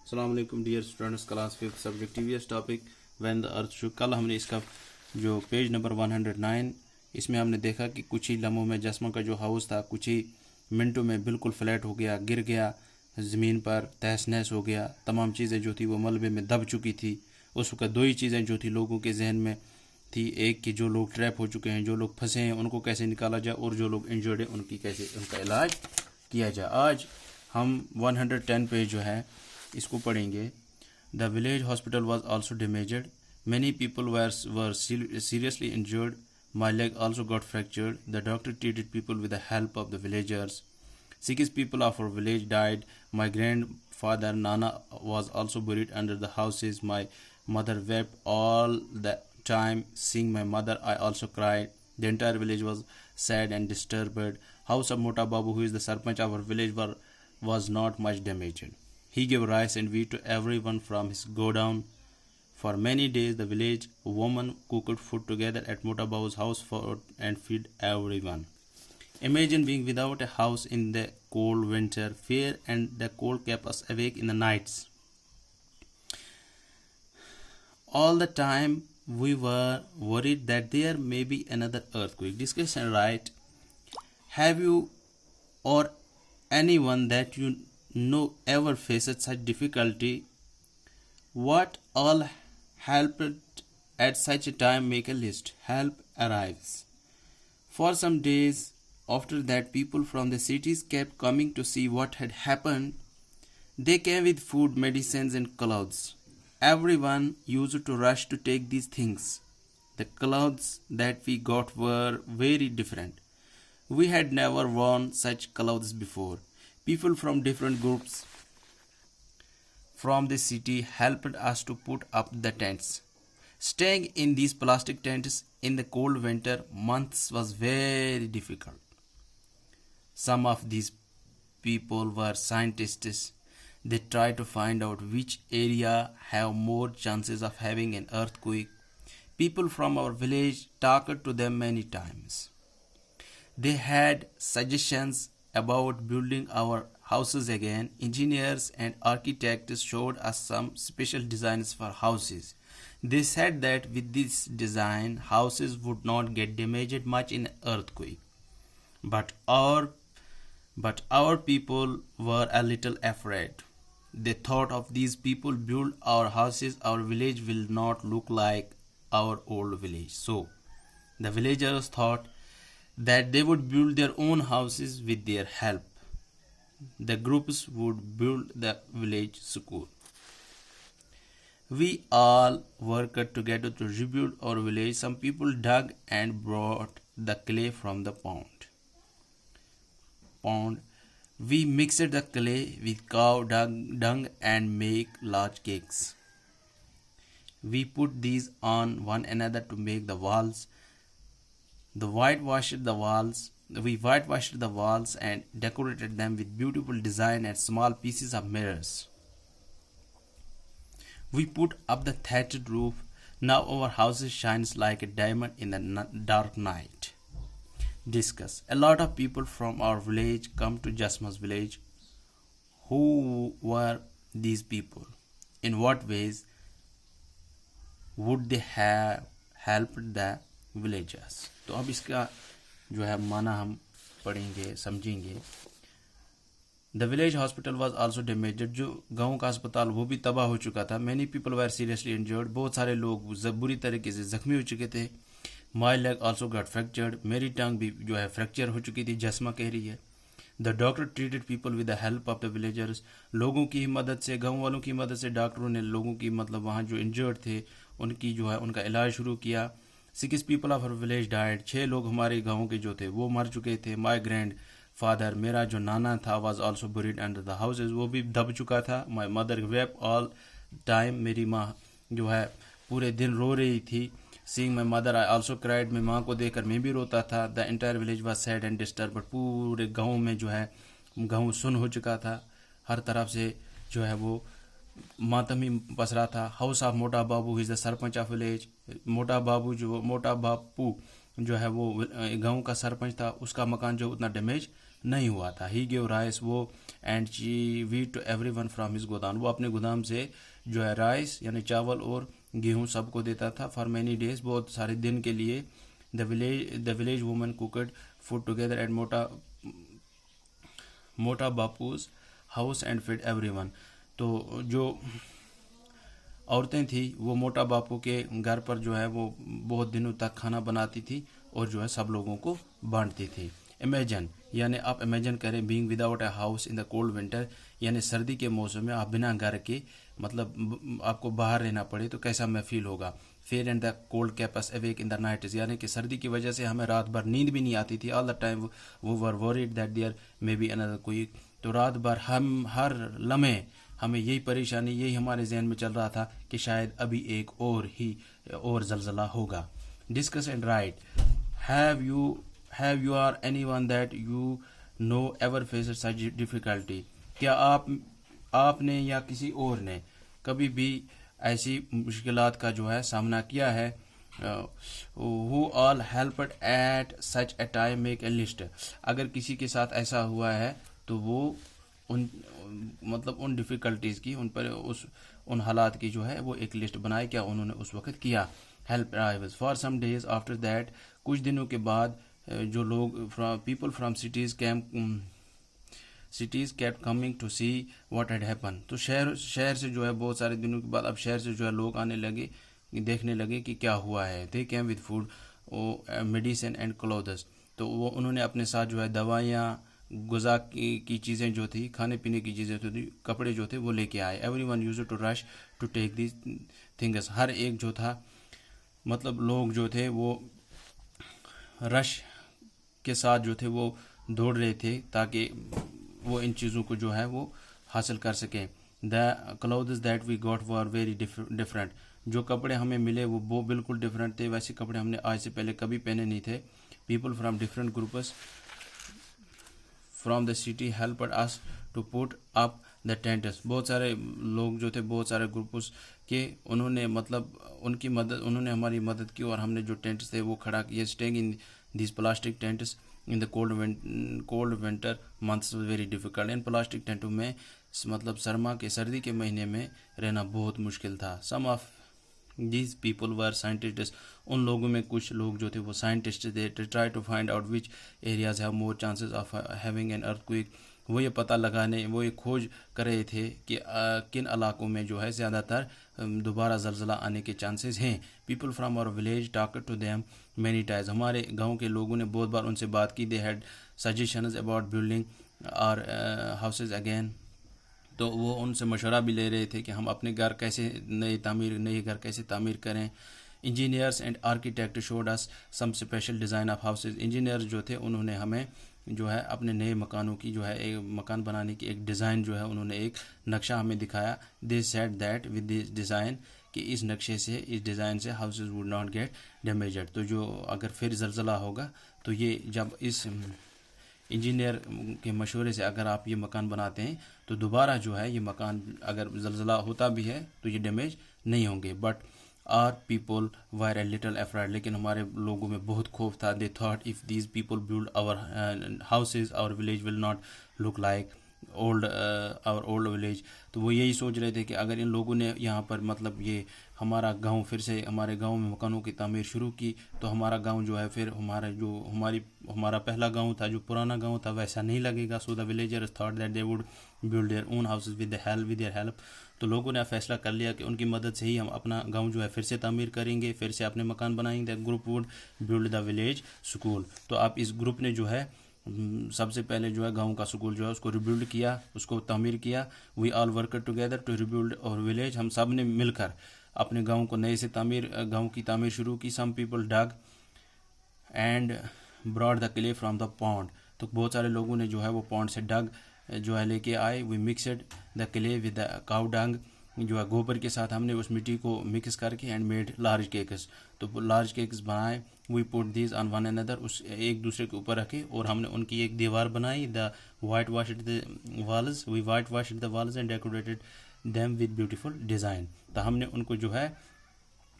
السلام علیکم dear students, class 5 subject T V S topic when the earth shook. کل ہم نے اس کا جو پیج نمبر 109 اس میں ہم نے دیکھا کہ کچھ ہی لمحوں میں جسم کا جو ہاؤس تھا کچھ ہی منٹوں میں بالکل فلیٹ ہو گیا، گر گیا زمین پر، تہس نہس ہو گیا. تمام چیزیں جو تھی وہ ملبے میں دب چکی تھی. اس وقت دو ہی چیزیں جو تھی لوگوں کے ذہن میں تھی، ایک کہ جو لوگ ٹریپ ہو چکے ہیں، جو لوگ پھنسے ہیں ان کو کیسے نکالا جائے، اور جو لوگ انجرڈ ہیں ان کا علاج کیا جائے. آج ہم 110 پیج جو ہے اس کو پڑھیں گے. The village hospital was also damaged. Many people were seriously injured. My leg also got fractured. The doctor treated people with the help of the villagers. 6 people of our village died. My grandfather Nana was also buried under the houses. My mother wept all the time. Seeing my mother, I also cried. The entire village was sad and disturbed. House of Mota Babu, who is the Sarpanch of our village, was not much damaged. He gave rice and wheat to everyone from his godown. For many days, the village women cooked food together at Mota Babu's house and fed everyone. Imagine being without a house in the cold winter. Fear and the cold kept us awake in the nights. All the time we were worried that there may be another earthquake. Discussion, right? Have you or anyone that you know ever faced such difficulty? What all helped at such a time? Make a list. Help arrives. For some days after that, people from the cities kept coming to see what had happened. They came with food, medicines, and clothes. Everyone used to rush to take these things. The clothes that we got were very different. We had never worn such clothes before. People from different groups from the city helped us to put up the tents. Staying in these plastic tents in the cold winter months was very difficult. Some of these people were scientists. They tried to find out which area have more chances of having an earthquake. People from our village talked to them many times. They had suggestions about building our houses again. Engineers and architects showed us some special designs for houses. They said that with this design, houses would not get damaged much in an earthquake. But our people were a little afraid. They thought if these people build our houses, our village will not look like our old village. So, the villagers thought that they would build their own houses with their help. The groups would build the village school. We all worked together to rebuild our village. Some people dug and brought the clay from the pond. We mixed the clay with cow dung and make large cakes. We put these on one another to make the walls. We whitewashed the walls and decorated them with beautiful design and small pieces of mirrors. We put up the thatched roof. Now our house shines like a diamond in the dark night. Discuss. A lot of people from our village come to Jasma's village. Who were these people? In what ways would they have helped the villagers? تو اب اس کا جو ہے معنی ہم پڑھیں گے، سمجھیں گے. The village hospital was also damaged. جو گاؤں کا اسپتال وہ بھی تباہ ہو چکا تھا. Many people were seriously injured. بہت سارے لوگ بری طریقے سے زخمی ہو چکے تھے. My leg also got fractured. میری ٹانگ بھی جو ہے فریکچر ہو چکی تھی. جسمہ کہہ رہی ہے. The doctor treated people with the help of the villagers. لوگوں کی مدد سے، گاؤں والوں کی مدد سے ڈاکٹروں نے لوگوں کی وہاں جو انجرڈ تھے ان کی جو ہے ان کا علاج شروع کیا. 6 people of our village died. 6 لوگ ہمارے گاؤں کے جو تھے وہ مر چکے تھے. My grandfather, میرا جو نانا تھا, was also buried under the houses. وہ بھی دب چکا تھا. My mother wept all time. میری ماں جو ہے پورے دن رو رہی تھی. Seeing my mother, I also cried. میں ماں کو دیکھ کر میں بھی روتا تھا. The entire village was sad and disturbed. پورے گاؤں میں جو ہے گاؤں سن ہو چکا تھا. ہر طرف سے جو ہے وہ ماتم ہی پسرا تھا. House of Mota Babu is the Sarpanch of village. موٹا باپو جو ہے وہ گاؤں کا سرپنچ تھا. اس کا مکان جو اتنا ڈیمیج نہیں ہوا تھا. He gave rice وہ and she wheat to everyone from his گودام. وہ اپنے گودام سے جو ہے رائس یعنی چاول اور گیہوں سب کو دیتا تھا. For many days بہت سارے دن کے لیے the village woman cooked food together at موٹا باپو's house and fed everyone. تو جو عورتیں تھیں وہ موٹا باپو کے گھر پر جو ہے وہ بہت دنوں تک کھانا بناتی تھی اور جو ہے سب لوگوں کو بانٹتی تھی. امیجن یعنی آپ امیجن کریں being without a house in the cold winter یعنی سردی کے موسم میں آپ بنا گھر کے مطلب آپ کو باہر رہنا پڑے تو کیسا میں فیل ہوگا. Fear and the cold keep us awake in the nights یعنی کہ سردی کی وجہ سے ہمیں رات بھر نیند بھی نہیں آتی تھی. آل دا ٹائم وہ were worried that there may be another quake. تو رات بھر ہم ہر لمحے ہمیں یہی پریشانی یہی ہمارے ذہن میں چل رہا تھا کہ شاید ابھی ایک اور زلزلہ ہوگا. Discuss and right. Have you or anyone that you know ever faced such difficulty? کیا آپ نے یا کسی اور نے کبھی بھی ایسی مشکلات کا جو ہے سامنا کیا ہے؟ Who all helped at such a time make a list. اگر کسی کے ساتھ ایسا ہوا ہے تو وہ ان ڈیفیکلٹیز کی ان حالات کی جو ہے وہ ایک لسٹ بنائے. کیا انہوں نے اس وقت کیا؟ Help arrivals. For some days after that کچھ دنوں کے بعد جو لوگ people from cities kept coming to see what had happen. تو شہر سے جو ہے بہت سارے دنوں کے بعد اب شہر سے جو ہے لوگ آنے لگے دیکھنے لگے کہ کیا ہوا ہے. They came with food medicine and clothes. تو وہ انہوں نے اپنے ساتھ جو ہے دوائیاں غذا کی چیزیں جو تھی کھانے پینے کی چیزیں تھی کپڑے جو تھے وہ لے کے آئے. Every one used to rush to take these things. ہر ایک جو تھا مطلب لوگ جو تھے وہ رش کے ساتھ جو تھے وہ دوڑ رہے تھے تاکہ وہ ان چیزوں کو جو ہے وہ حاصل کر سکیں. The clothes that we got were very different. جو کپڑے ہمیں ملے وہ بالکل ڈفرینٹ تھے. ویسے کپڑے ہم نے آج سے پہلے کبھی پہنے نہیں تھے. People from different groups from the city helped us to put up the tents. بہت سارے لوگ جو تھے بہت سارے گروپس کے انہوں نے انہوں نے ہماری مدد کی اور ہم نے جو ٹینٹس تھے وہ کھڑا کیے. Staying in these plastic tents in the cold winter months very difficult. ان پلاسٹک ٹینٹوں میں مطلب سردی کے مہینے میں رہنا بہت مشکل تھا. Some of these people were scientist. ان لوگوں میں کچھ لوگ جو تھے وہ سائنٹسٹ تھے. Try to find out which areas have more chances of having an earthquake. وہ یہ پتہ لگانے وہ یہ کھوج کر رہے تھے کہ کن علاقوں میں جو ہے زیادہ تر دوبارہ زلزلہ آنے کے چانسز ہیں. People from our village talked to them many times. ہمارے گاؤں کے لوگوں نے بہت بار ان سے بات کی. They had suggestions about building our houses again. تو وہ ان سے مشورہ بھی لے رہے تھے کہ ہم اپنے گھر کیسے نئے گھر کیسے تعمیر کریں. Engineers and architect showed us some special design of houses. Engineer جو تھے انہوں نے ہمیں جو ہے اپنے نئے مکانوں کی جو ہے ایک مکان بنانے کی ایک ڈیزائن جو ہے انہوں نے ایک نقشہ ہمیں دکھایا. They said that with this design کہ اس نقشے سے اس ڈیزائن سے houses would not get damaged. تو جو اگر پھر زلزلہ ہوگا تو یہ جب اس انجینئر کے مشورے سے اگر آپ یہ مکان بناتے ہیں تو دوبارہ جو ہے یہ مکان اگر زلزلہ ہوتا بھی ہے تو یہ ڈیمیج نہیں ہوں گے. But our people were a little afraid. لیکن ہمارے لوگوں میں بہت خوف تھا. They thought if these people build our houses our village will not look like our old village. تو وہ یہی سوچ رہے تھے کہ اگر ان لوگوں نے یہاں پر مطلب یہ ہمارا گاؤں پھر سے ہمارے گاؤں میں مکانوں کی تعمیر شروع کی تو ہمارا گاؤں جو ہے پھر ہمارا پہلا گاؤں تھا جو پرانا گاؤں تھا ویسا نہیں لگے گا. So the villagers thought that they would build their own houses with their help. تو لوگوں نے فیصلہ کر لیا کہ ان کی مدد سے ہی ہم اپنا گاؤں جو ہے پھر سے تعمیر کریں گے پھر سے اپنے مکان بنائیں گے. Group would build the village school. تو آپ اس گروپ نے جو ہے سب سے پہلے جو ہے گاؤں کا اسکول جو ہے اس کو ریبلڈ کیا اس کو تعمیر کیا. وی آل ورکڈ ٹوگیدر ٹو ریبلڈ اور ولیج. ہم سب نے مل کر اپنے گاؤں کو نئے سے گاؤں کی تعمیر شروع کی. Some people dug and brought the clay from the pond. تو بہت سارے لوگوں نے جو ہے وہ پونڈ سے ڈگ جو ہے لے کے آئے. We mixed the clay with the cow dung. جو ہے گوبر کے ساتھ ہم نے اس مٹی کو مکس کر کے اینڈ میڈ لارج کیکس. تو لارج کیکس بنائے. وی پٹ دیز آن ون اندر. اس ایک دوسرے کے اوپر رکھے اور ہم نے ان کی ایک دیوار بنائی. The white washed the walls. We white washed the walls and decorated them with beautiful design. تو ہم نے ان کو جو ہے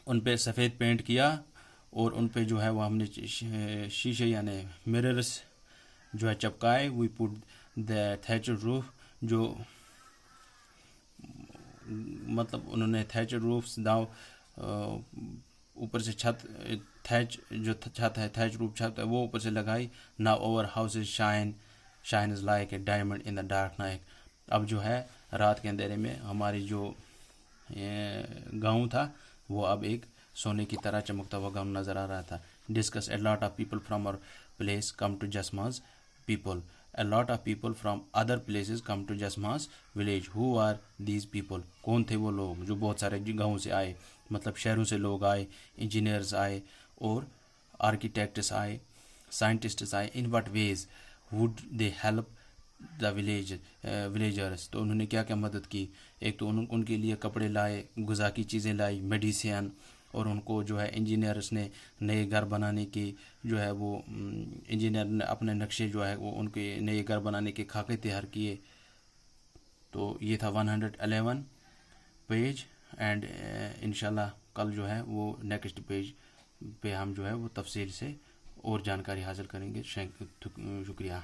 ان پہ سفید پینٹ کیا اور ان پہ جو ہے وہ ہم نے شیشے یعنی مررس جو ہے چپکائے. وی پٹ دا تھیچر روف, جو مطلب انہوں نے تھیچر روفس داؤ اوپر سے چھت تھیچ جو چھت ہے تھیچ روف چھت ہے وہ اوپر سے لگائی. Now over houses shine is like a diamond in the dark night. اب جو ہے رات کے اندھیرے میں ہماری جو گاؤں تھا وہ اب ایک سونے کی طرح چمکتا ہوا گاؤں نظر آ رہا تھا. Discuss a lot of people from our place come to جسماز people. A lot of people from other places come to Jasma's village. Who are these people? کون تھے وہ لوگ جو بہت سارے گاؤں سے آئے, مطلب شہروں سے لوگ آئے, انجینئرز آئے اور آرکیٹیکٹس آئے, سائنٹسٹس آئے. In what ways would they help the villagers. تو انہوں نے کیا کیا مدد کی. ایک تو ان کے لیے کپڑے لائے, غذا کی چیزیں لائی, میڈیسین, اور ان کو جو ہے انجینئرس نے نئے گھر بنانے کی جو ہے وہ انجینئر نے اپنے نقشے جو ہے وہ ان کے نئے گھر بنانے کے خاکے تیار کیے. تو یہ تھا 111 پیج. اینڈ انشاءاللہ کل جو ہے وہ نیکسٹ پیج پہ ہم جو ہے وہ تفصیل سے اور جانکاری حاصل کریں گے. شکریہ.